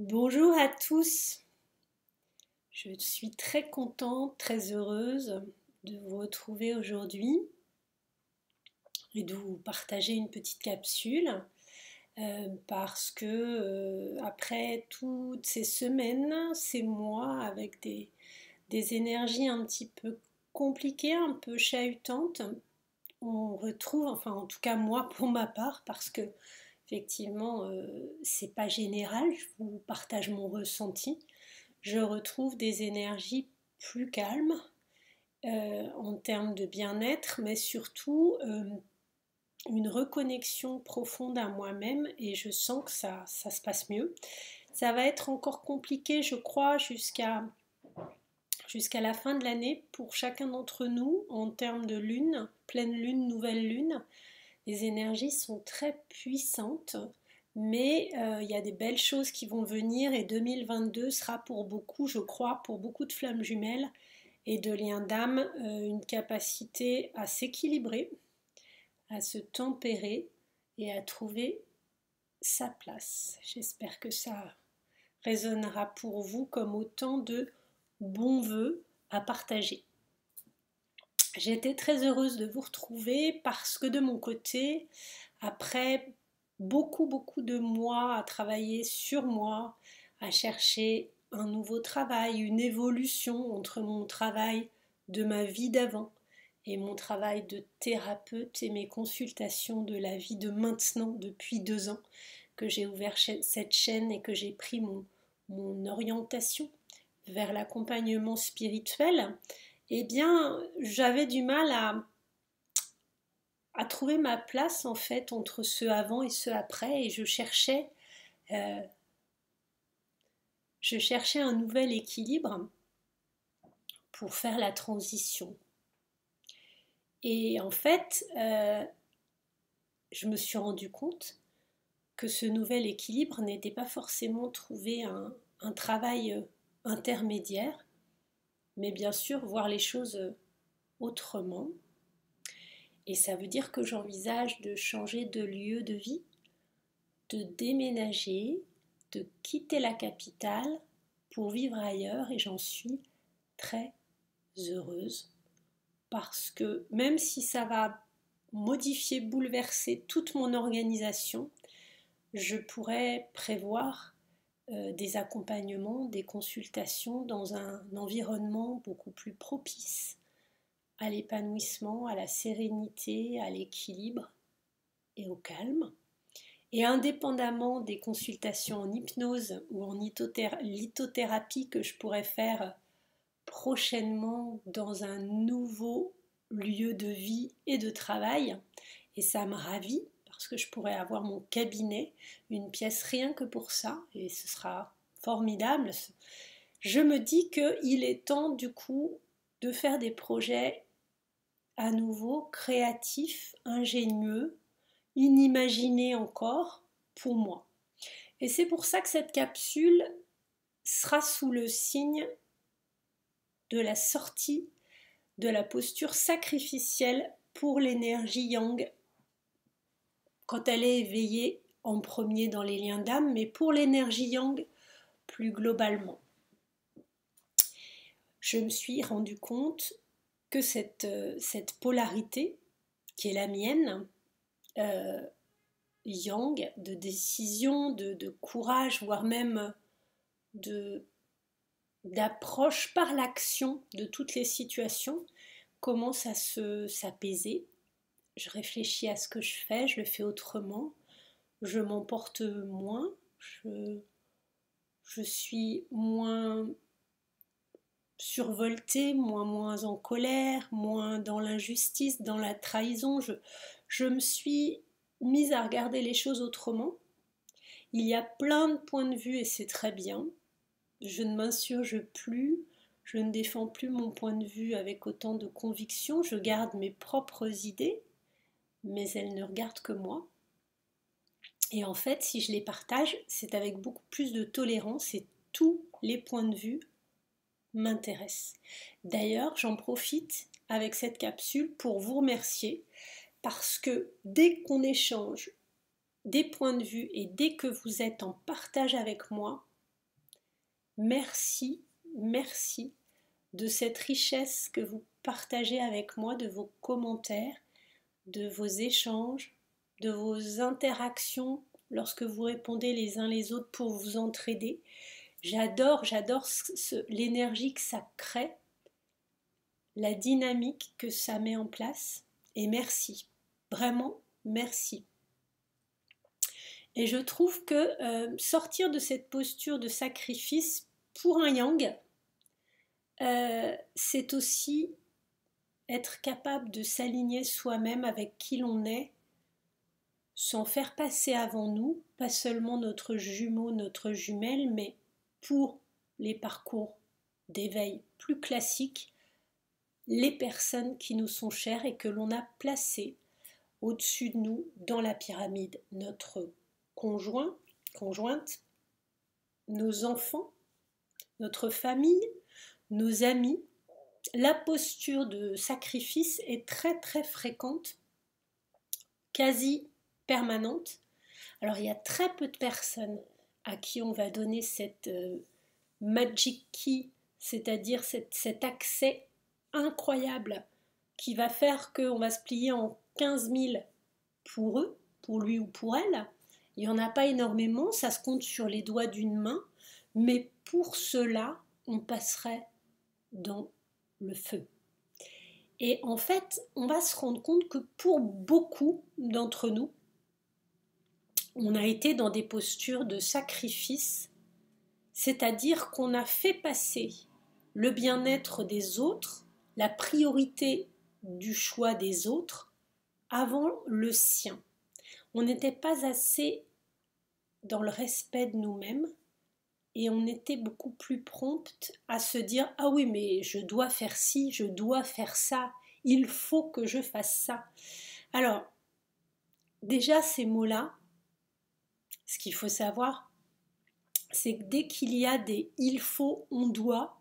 Bonjour à tous, je suis très contente, très heureuse de vous retrouver aujourd'hui et de vous partager une petite capsule parce que après toutes ces semaines, ces mois avec des énergies un petit peu compliquées, un peu chahutantes, on retrouve, enfin en tout cas moi pour ma part, parce que effectivement c'est pas général, je vous partage mon ressenti. Je retrouve des énergies plus calmes en termes de bien-être, mais surtout une reconnexion profonde à moi-même et je sens que ça se passe mieux. Ça va être encore compliqué, je crois, jusqu'à la fin de l'année pour chacun d'entre nous en termes de lune, pleine lune, nouvelle lune. Les énergies sont très puissantes, mais il y a des belles choses qui vont venir et 2022 sera pour beaucoup, je crois, pour beaucoup de flammes jumelles et de liens d'âme, une capacité à s'équilibrer, à se tempérer et à trouver sa place. J'espère que ça résonnera pour vous comme autant de bons vœux à partager. J'ai été très heureuse de vous retrouver parce que de mon côté, après beaucoup de mois à travailler sur moi, à chercher un nouveau travail, une évolution entre mon travail de ma vie d'avant et mon travail de thérapeute et mes consultations de la vie de maintenant depuis 2 ans que j'ai ouvert cette chaîne et que j'ai pris mon orientation vers l'accompagnement spirituel, eh bien j'avais du mal à trouver ma place en fait entre ce avant et ce après et euh, je cherchais un nouvel équilibre pour faire la transition. Et en fait, je me suis rendu compte que ce nouvel équilibre n'était pas forcément trouver un travail intermédiaire, mais bien sûr voir les choses autrement. Et ça veut dire que j'envisage de changer de lieu de vie, de déménager, de quitter la capitale pour vivre ailleurs et j'en suis très heureuse parce que même si ça va modifier, bouleverser toute mon organisation, je pourrais prévoir des accompagnements, des consultations dans un environnement beaucoup plus propice à l'épanouissement, à la sérénité, à l'équilibre et au calme. Et indépendamment des consultations en hypnose ou en lithothérapie que je pourrais faire prochainement dans un nouveau lieu de vie et de travail, et ça me ravit parce que je pourrais avoir mon cabinet, une pièce rien que pour ça, et ce sera formidable. Je me dis qu'il est temps du coup de faire des projets à nouveau créatifs, ingénieux, inimaginés encore pour moi. Et c'est pour ça que cette capsule sera sous le signe de la sortie de la posture sacrificielle pour l'énergie yang quand elle est éveillée en premier dans les liens d'âme, mais pour l'énergie yang plus globalement. Je me suis rendu compte que cette polarité qui est la mienne, yang, de décision, de courage, voire même d'approche par l'action de toutes les situations, commence à s'apaiser. Je réfléchis à ce que je fais, je le fais autrement, je m'emporte moins, je suis moins survoltée, moins en colère, moins dans l'injustice, dans la trahison. Je me suis mise à regarder les choses autrement. Il y a plein de points de vue et c'est très bien. Je ne m'insurge plus, je ne défends plus mon point de vue avec autant de conviction, je garde mes propres idées, mais elles ne regardent que moi. Et en fait, si je les partage, c'est avec beaucoup plus de tolérance et tous les points de vue m'intéressent. D'ailleurs, j'en profite avec cette capsule pour vous remercier parce que dès qu'on échange des points de vue et dès que vous êtes en partage avec moi, merci, merci de cette richesse que vous partagez avec moi, de vos commentaires, de vos échanges, de vos interactions lorsque vous répondez les uns les autres pour vous entraider. J'adore l'énergie que ça crée, la dynamique que ça met en place. Et merci, vraiment merci. Et je trouve que sortir de cette posture de sacrifice pour un yang, c'est aussi être capable de s'aligner soi-même avec qui l'on est, sans faire passer avant nous, pas seulement notre jumeau, notre jumelle, mais pour les parcours d'éveil plus classiques, les personnes qui nous sont chères et que l'on a placées au-dessus de nous dans la pyramide. Notre conjoint, conjointe, nos enfants, notre famille, nos amis. La posture de sacrifice est très très fréquente, quasi permanente. Alors il y a très peu de personnes à qui on va donner cette magic key, c'est-à-dire cet accès incroyable qui va faire qu'on va se plier en 15 000 pour eux, pour lui ou pour elle. Il n'y en a pas énormément, ça se compte sur les doigts d'une main, mais pour cela, on passerait dans le feu. Et en fait, on va se rendre compte que pour beaucoup d'entre nous, on a été dans des postures de sacrifice, c'est-à-dire qu'on a fait passer le bien-être des autres, la priorité du choix des autres, avant le sien. On n'était pas assez dans le respect de nous-mêmes et on était beaucoup plus prompt à se dire « Ah oui, mais je dois faire ci, je dois faire ça, il faut que je fasse ça. » Alors, déjà ces mots-là, ce qu'il faut savoir, c'est que dès qu'il y a des « il faut »,« on doit »,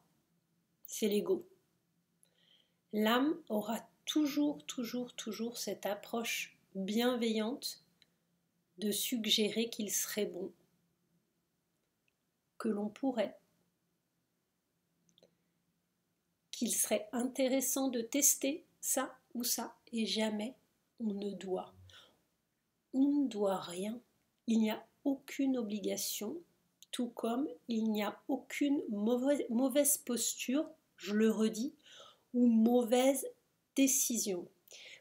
c'est l'ego. L'âme aura toujours cette approche bienveillante de suggérer qu'il serait bon, que l'on pourrait, qu'il serait intéressant de tester ça ou ça, et jamais on ne doit. On ne doit rien, il n'y a aucune obligation, tout comme il n'y a aucune mauvaise posture, je le redis, ou mauvaise décision.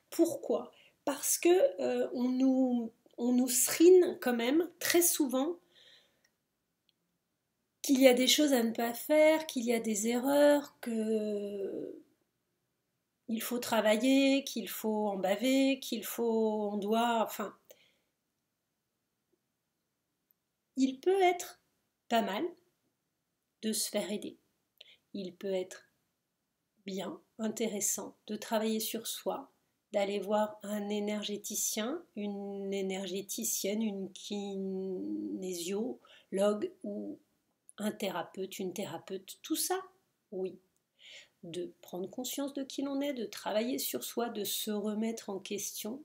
Pourquoi ? Parce que on nous srine quand même très souvent qu'il y a des choses à ne pas faire, qu'il y a des erreurs, qu'il faut travailler, qu'il faut en baver, on doit, enfin, il peut être pas mal de se faire aider. Il peut être bien, intéressant de travailler sur soi, d'aller voir un énergéticien, une énergéticienne, une kinésiologue ou un thérapeute, une thérapeute, tout ça, oui. De prendre conscience de qui l'on est, de travailler sur soi, de se remettre en question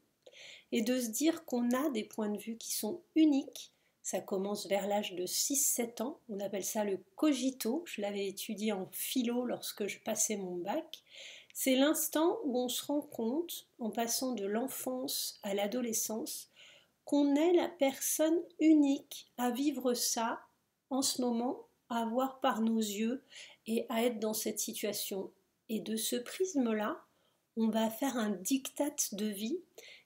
et de se dire qu'on a des points de vue qui sont uniques. Ça commence vers l'âge de 6-7 ans, on appelle ça le cogito, je l'avais étudié en philo lorsque je passais mon bac. C'est l'instant où on se rend compte, en passant de l'enfance à l'adolescence, qu'on est la personne unique à vivre ça en ce moment, à voir par nos yeux et à être dans cette situation. Et de ce prisme-là, on va faire un diktat de vie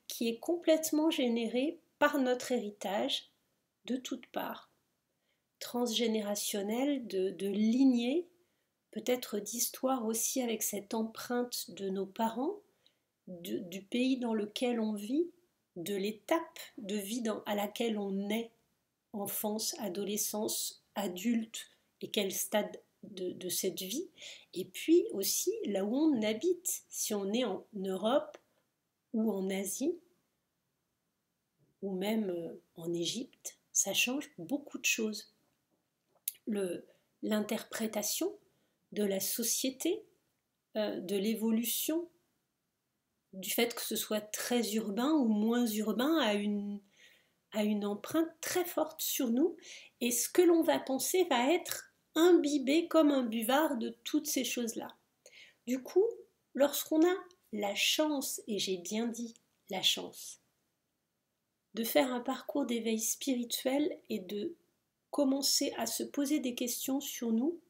qui est complètement généré par notre héritage de toutes parts, transgénérationnel, de lignée, peut-être d'histoire aussi avec cette empreinte de nos parents, du pays dans lequel on vit, de l'étape de vie à laquelle on est, enfance, adolescence, adulte, et quel stade de cette vie, et puis aussi là où on habite, si on est en Europe ou en Asie, ou même en Égypte, ça change beaucoup de choses. L'interprétation de la société, de l'évolution, du fait que ce soit très urbain ou moins urbain, a une empreinte très forte sur nous, et ce que l'on va penser va être imbibé comme un buvard de toutes ces choses-là. Du coup, lorsqu'on a la chance, et j'ai bien dit la chance, de faire un parcours d'éveil spirituel et de commencer à se poser des questions sur nous,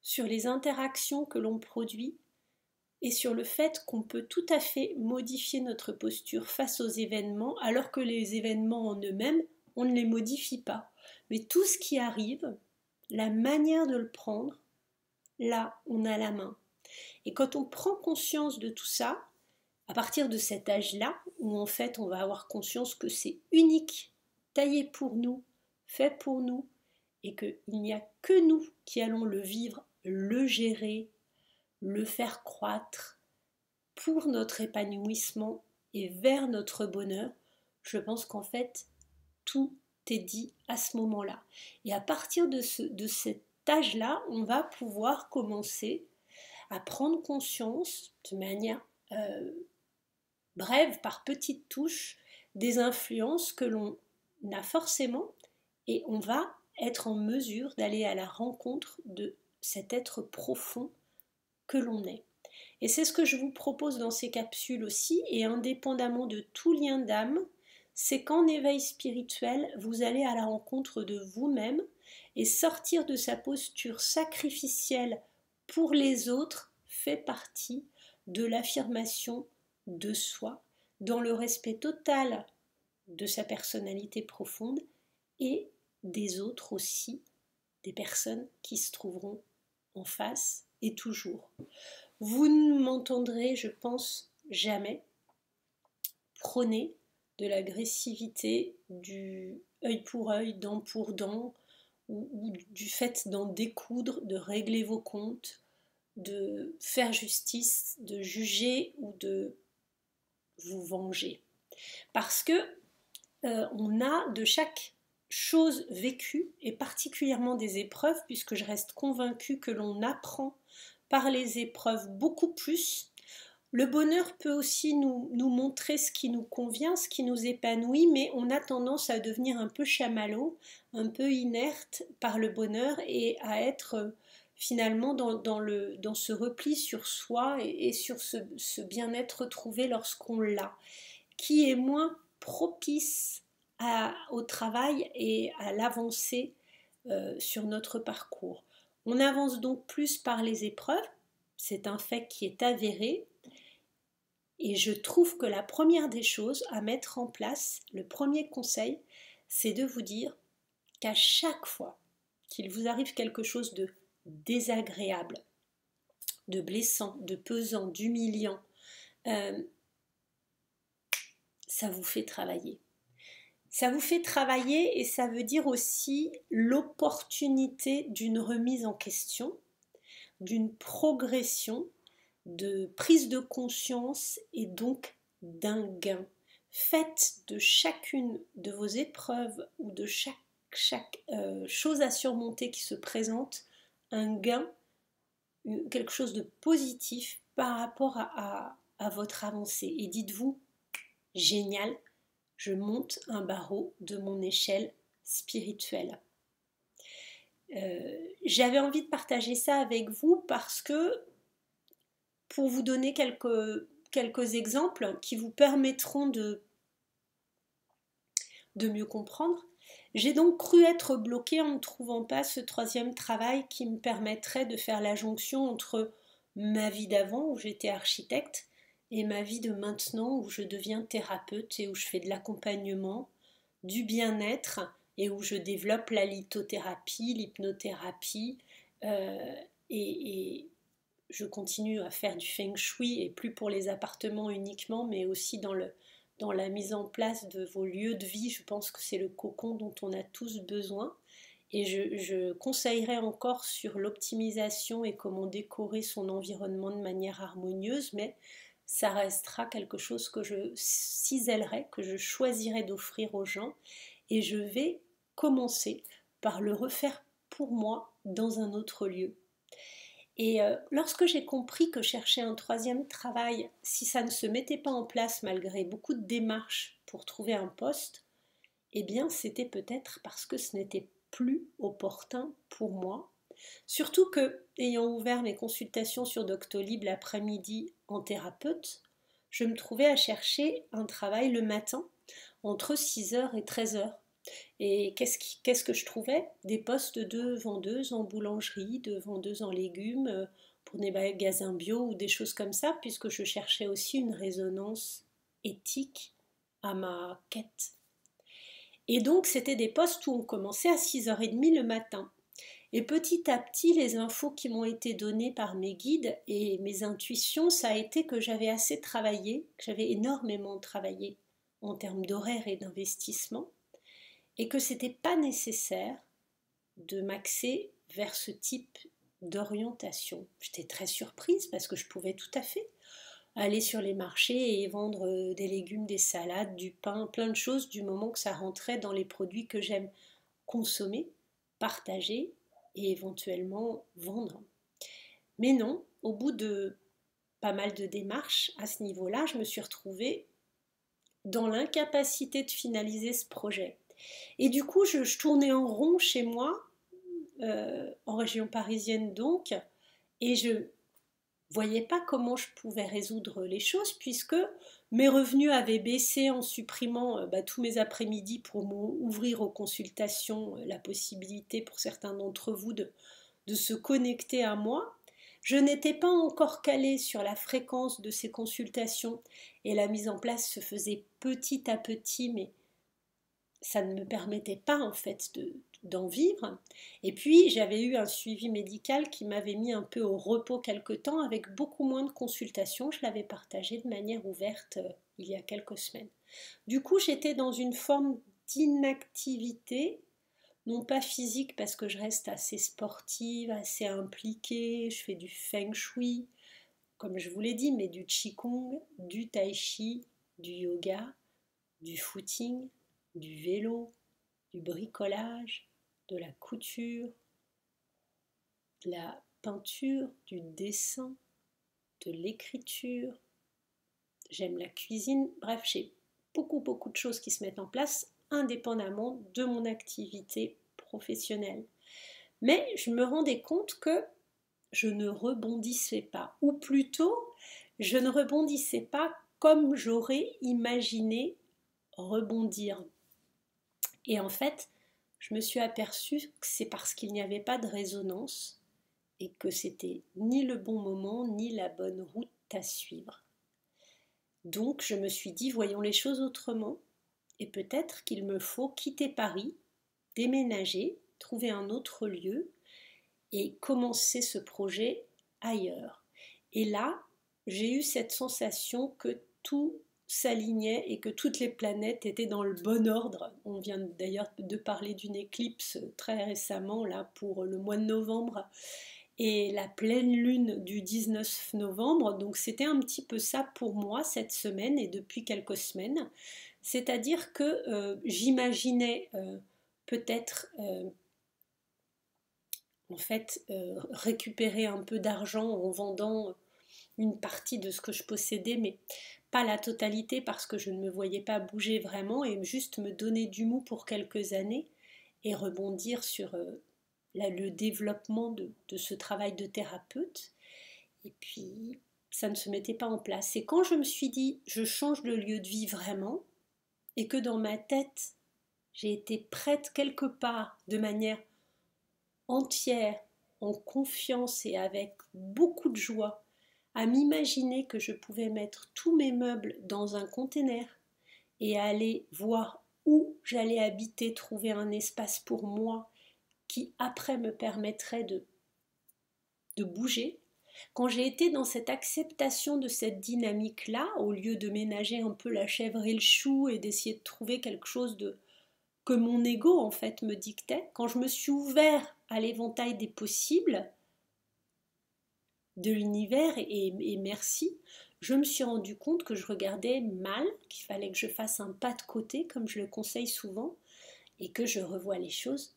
sur les interactions que l'on produit et sur le fait qu'on peut tout à fait modifier notre posture face aux événements alors que les événements en eux-mêmes, on ne les modifie pas. Mais tout ce qui arrive, la manière de le prendre, là, on a la main. Et quand on prend conscience de tout ça, à partir de cet âge-là, où en fait on va avoir conscience que c'est unique, taillé pour nous, fait pour nous, et qu'il n'y a que nous qui allons le vivre, le gérer, le faire croître pour notre épanouissement et vers notre bonheur, je pense qu'en fait tout est dit à ce moment-là. Et à partir de cet âge-là, on va pouvoir commencer à prendre conscience de manière brève, par petites touches, des influences que l'on a forcément, et on va être en mesure d'aller à la rencontre de cet être profond que l'on est. Et c'est ce que je vous propose dans ces capsules aussi, et indépendamment de tout lien d'âme, c'est qu'en éveil spirituel, vous allez à la rencontre de vous-même et sortir de sa posture sacrificielle pour les autres fait partie de l'affirmation de soi, dans le respect total de sa personnalité profonde et des autres aussi, des personnes qui se trouveront en face et toujours. Vous ne m'entendrez, je pense, jamais prôner de l'agressivité, du œil pour œil, dent pour dent, ou du fait d'en découdre, de régler vos comptes, de faire justice, de juger ou de vous venger. Parce que on a de chaque chose vécue, et particulièrement des épreuves, puisque je reste convaincue que l'on apprend par les épreuves beaucoup plus. Le bonheur peut aussi nous montrer ce qui nous convient, ce qui nous épanouit, mais on a tendance à devenir un peu chamallow, un peu inerte par le bonheur et à être finalement dans ce repli sur soi et sur ce bien-être trouvé lorsqu'on l'a, qui est moins propice au travail et à l'avancée sur notre parcours. On avance donc plus par les épreuves, c'est un fait qui est avéré, et je trouve que la première des choses à mettre en place, le premier conseil, c'est de vous dire qu'à chaque fois qu'il vous arrive quelque chose de désagréable, de blessant, de pesant, d'humiliant, ça vous fait travailler. Ça vous fait travailler et ça veut dire aussi l'opportunité d'une remise en question, d'une progression, de prise de conscience et donc d'un gain. Faites de chacune de vos épreuves ou de chaque chose à surmonter qui se présente un gain, quelque chose de positif par rapport à votre avancée. Et dites-vous, génial, je monte un barreau de mon échelle spirituelle. J'avais envie de partager ça avec vous parce que pour vous donner quelques exemples qui vous permettront de mieux comprendre, j'ai donc cru être bloquée en ne trouvant pas ce troisième travail qui me permettrait de faire la jonction entre ma vie d'avant où j'étais architecte et ma vie de maintenant où je deviens thérapeute et où je fais de l'accompagnement, du bien-être et où je développe la lithothérapie, l'hypnothérapie et je continue à faire du feng shui et plus pour les appartements uniquement mais aussi dans la mise en place de vos lieux de vie. Je pense que c'est le cocon dont on a tous besoin. Et je conseillerais encore sur l'optimisation et comment décorer son environnement de manière harmonieuse, mais ça restera quelque chose que je cisellerai, que je choisirai d'offrir aux gens. Et je vais commencer par le refaire pour moi dans un autre lieu. Et lorsque j'ai compris que chercher un troisième travail, si ça ne se mettait pas en place malgré beaucoup de démarches pour trouver un poste, eh bien c'était peut-être parce que ce n'était plus opportun pour moi Surtout que, ayant ouvert mes consultations sur Doctolib l'après-midi en thérapeute, je me trouvais à chercher un travail le matin entre 6 heures et 13 heures. Et qu'est-ce que je trouvais? Des postes de vendeuse en boulangerie, de vendeuse en légumes, pour des magasins bio ou des choses comme ça, puisque je cherchais aussi une résonance éthique à ma quête. Et donc, c'était des postes où on commençait à 6h30 le matin. Et petit à petit, les infos qui m'ont été données par mes guides et mes intuitions, ça a été que j'avais assez travaillé, que j'avais énormément travaillé en termes d'horaire et d'investissement, et que c'était pas nécessaire de m'axer vers ce type d'orientation. J'étais très surprise parce que je pouvais tout à fait aller sur les marchés et vendre des légumes, des salades, du pain, plein de choses du moment que ça rentrait dans les produits que j'aime consommer, partager et éventuellement vendre. Mais non, au bout de pas mal de démarches à ce niveau-là, je me suis retrouvée dans l'incapacité de finaliser ce projet. Et du coup, je tournais en rond chez moi, en région parisienne donc, et je voyais pas comment je pouvais résoudre les choses puisque mes revenus avaient baissé en supprimant tous mes après-midi pour m'ouvrir aux consultations, la possibilité pour certains d'entre vous de se connecter à moi. Je n'étais pas encore calée sur la fréquence de ces consultations et la mise en place se faisait petit à petit, mais ça ne me permettait pas en fait d'en vivre. Et puis j'avais eu un suivi médical qui m'avait mis un peu au repos quelque temps avec beaucoup moins de consultations. Je l'avais partagé de manière ouverte il y a quelques semaines. Du coup, j'étais dans une forme d'inactivité, non pas physique parce que je reste assez sportive, assez impliquée, je fais du feng shui, comme je vous l'ai dit, mais du qigong, du tai chi, du yoga, du footing, du vélo, du bricolage, de la couture, de la peinture, du dessin, de l'écriture. J'aime la cuisine. Bref, j'ai beaucoup de choses qui se mettent en place indépendamment de mon activité professionnelle. Mais je me rendais compte que je ne rebondissais pas, ou plutôt, je ne rebondissais pas comme j'aurais imaginé rebondir. Et en fait, je me suis aperçue que c'est parce qu'il n'y avait pas de résonance et que c'était ni le bon moment ni la bonne route à suivre. Donc je me suis dit, voyons les choses autrement, et peut-être qu'il me faut quitter Paris, déménager, trouver un autre lieu et commencer ce projet ailleurs. Et là, j'ai eu cette sensation que tout s'alignait et que toutes les planètes étaient dans le bon ordre. On vient d'ailleurs de parler d'une éclipse très récemment, là, pour le mois de novembre, et la pleine lune du 19 novembre. Donc c'était un petit peu ça pour moi cette semaine et depuis quelques semaines. C'est-à-dire que j'imaginais peut-être en fait récupérer un peu d'argent en vendant une partie de ce que je possédais, mais pas la totalité parce que je ne me voyais pas bouger vraiment et juste me donner du mou pour quelques années et rebondir sur le développement de ce travail de thérapeute. Et puis, ça ne se mettait pas en place. Et quand je me suis dit, je change de lieu de vie vraiment, et que dans ma tête, j'ai été prête quelque part de manière entière, en confiance et avec beaucoup de joie, à m'imaginer que je pouvais mettre tous mes meubles dans un conteneur et aller voir où j'allais habiter, trouver un espace pour moi qui après me permettrait de bouger. Quand j'ai été dans cette acceptation de cette dynamique-là, au lieu de ménager un peu la chèvre et le chou et d'essayer de trouver quelque chose que mon ego en fait me dictait, quand je me suis ouvert à l'éventail des possibles de l'univers et merci, je me suis rendu compte que je regardais mal, qu'il fallait que je fasse un pas de côté, comme je le conseille souvent, et que je revois les choses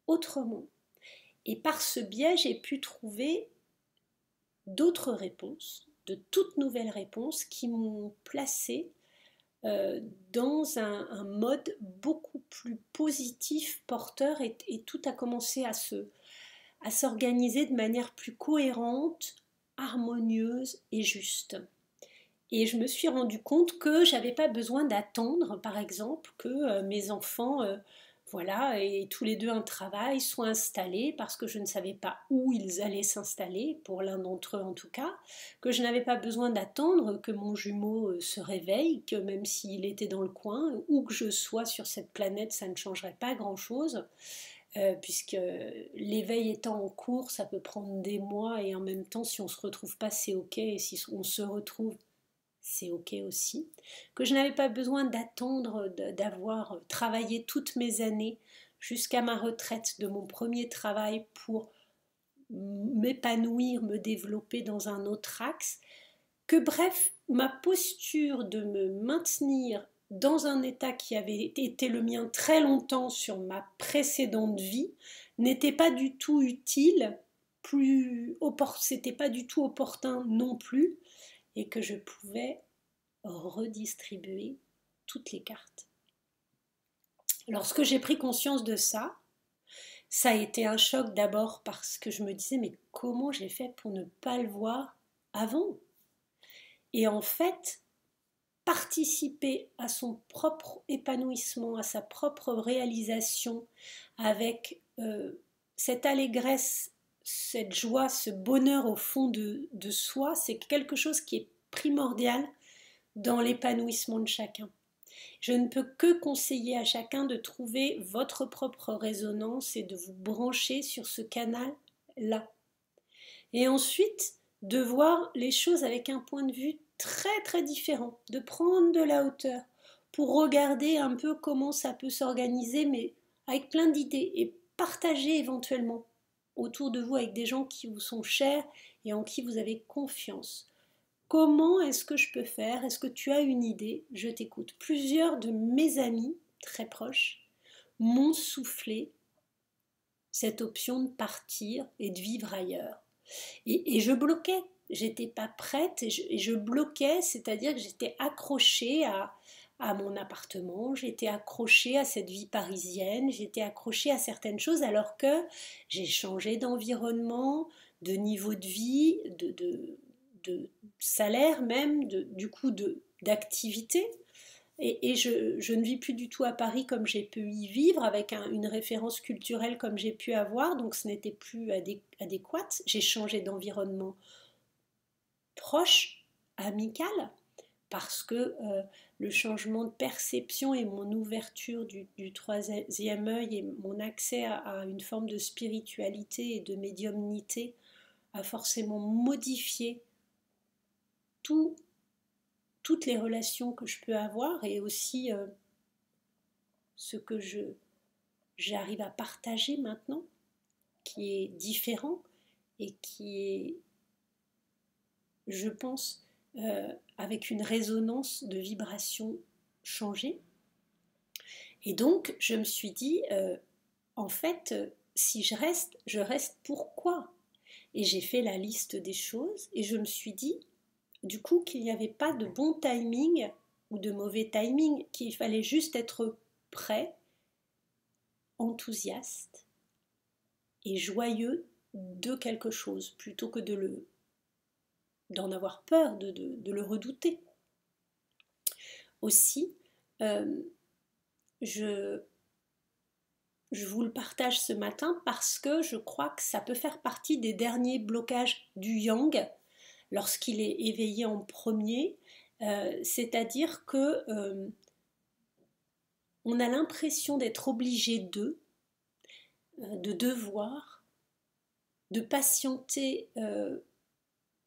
autrement. Et par ce biais, j'ai pu trouver d'autres réponses, de toutes nouvelles réponses qui m'ont placée dans un mode beaucoup plus positif, porteur, et tout a commencé à s'organiser de manière plus cohérente, harmonieuse et juste. Et je me suis rendu compte que j'avais pas besoin d'attendre, par exemple, que mes enfants, voilà, aient tous les deux un travail, soient installés, parce que je ne savais pas où ils allaient s'installer, pour l'un d'entre eux en tout cas, que je n'avais pas besoin d'attendre que mon jumeau se réveille, que même s'il était dans le coin, où que je sois sur cette planète, ça ne changerait pas grand-chose. Puisque l'éveil étant en cours, ça peut prendre des mois et en même temps, si on ne se retrouve pas, c'est ok, et si on se retrouve, c'est ok aussi, que je n'avais pas besoin d'attendre d'avoir travaillé toutes mes années jusqu'à ma retraite de mon premier travail pour m'épanouir, me développer dans un autre axe, que bref, ma posture de me maintenir dans un état qui avait été le mien très longtemps sur ma précédente vie n'était pas du tout utile, c'était pas du tout opportun non plus, et que je pouvais redistribuer toutes les cartes. Lorsque j'ai pris conscience de ça, ça a été un choc d'abord parce que je me disais mais comment j'ai fait pour ne pas le voir avant? Et en fait, participer à son propre épanouissement, à sa propre réalisation avec cette allégresse, cette joie, ce bonheur au fond de soi, c'est quelque chose qui est primordial dans l'épanouissement de chacun. Je ne peux que conseiller à chacun de trouver votre propre résonance et de vous brancher sur ce canal-là. Et ensuite, de voir les choses avec un point de vue très très différent, de prendre de la hauteur pour regarder un peu comment ça peut s'organiser, mais avec plein d'idées et partager éventuellement autour de vous avec des gens qui vous sont chers et en qui vous avez confiance. Comment est-ce que je peux faire? Est-ce que tu as une idée? Je t'écoute. Plusieurs de mes amis très proches m'ont soufflé cette option de partir et de vivre ailleurs. Et je bloquais, j'étais pas prête et je bloquais, c'est-à-dire que j'étais accrochée à mon appartement, j'étais accrochée à cette vie parisienne, j'étais accrochée à certaines choses alors que j'ai changé d'environnement, de niveau de vie, de salaire même, du coup d'activité. Et je ne vis plus du tout à Paris comme j'ai pu y vivre, avec une référence culturelle comme j'ai pu avoir, donc ce n'était plus adéquat. J'ai changé d'environnement proche, amical, parce que le changement de perception et mon ouverture du troisième œil et mon accès à une forme de spiritualité et de médiumnité a forcément modifié tout toutes les relations que je peux avoir et aussi ce que j'arrive à partager maintenant, qui est différent et qui est, je pense, avec une résonance de vibration changée. Et donc, je me suis dit, en fait, si je reste pourquoi? Et j'ai fait la liste des choses et je me suis dit, du coup, qu'il n'y avait pas de bon timing ou de mauvais timing, qu'il fallait juste être prêt, enthousiaste et joyeux de quelque chose, plutôt que d'en avoir peur, de le redouter. Aussi, je vous le partage ce matin parce que je crois que ça peut faire partie des derniers blocages du yang lorsqu'il est éveillé en premier, c'est-à-dire que on a l'impression d'être obligé de devoir, de patienter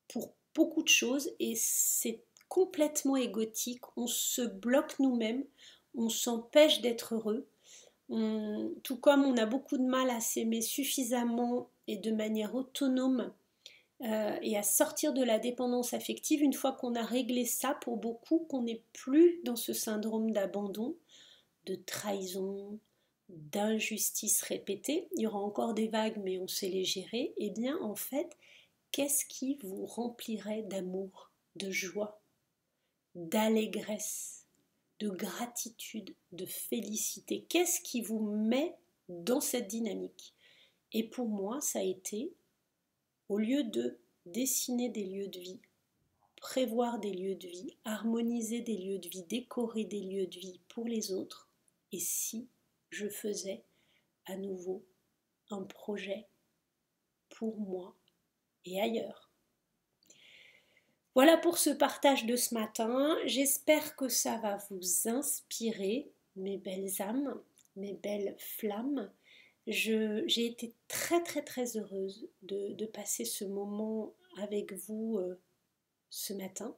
pour beaucoup de choses et c'est complètement égotique, on se bloque nous-mêmes, on s'empêche d'être heureux, tout comme on a beaucoup de mal à s'aimer suffisamment et de manière autonome et à sortir de la dépendance affective, une fois qu'on a réglé ça pour beaucoup, qu'on n'est plus dans ce syndrome d'abandon, de trahison, d'injustice répétée, il y aura encore des vagues mais on sait les gérer, et bien en fait, qu'est-ce qui vous remplirait d'amour, de joie, d'allégresse, de gratitude, de félicité? Qu'est-ce qui vous met dans cette dynamique? Et pour moi, ça a été, au lieu de dessiner des lieux de vie, prévoir des lieux de vie, harmoniser des lieux de vie, décorer des lieux de vie pour les autres, et si je faisais à nouveau un projet pour moi et ailleurs. Voilà pour ce partage de ce matin. J'espère que ça va vous inspirer, mes belles âmes, mes belles flammes. J'ai été très très très heureuse de passer ce moment avec vous ce matin.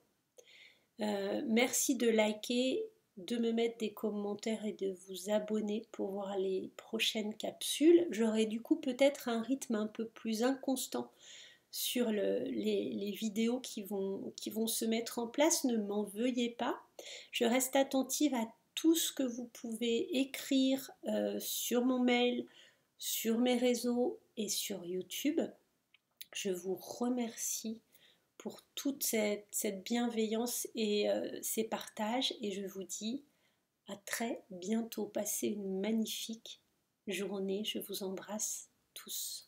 Merci de liker, de me mettre des commentaires et de vous abonner pour voir les prochaines capsules. J'aurai du coup peut-être un rythme un peu plus inconstant sur les vidéos qui vont se mettre en place. Ne m'en veuillez pas. Je reste attentive à tout ce que vous pouvez écrire sur mon mail, sur mes réseaux et sur YouTube. Je vous remercie pour toute cette bienveillance et ces partages et je vous dis à très bientôt. Passez une magnifique journée. Je vous embrasse tous.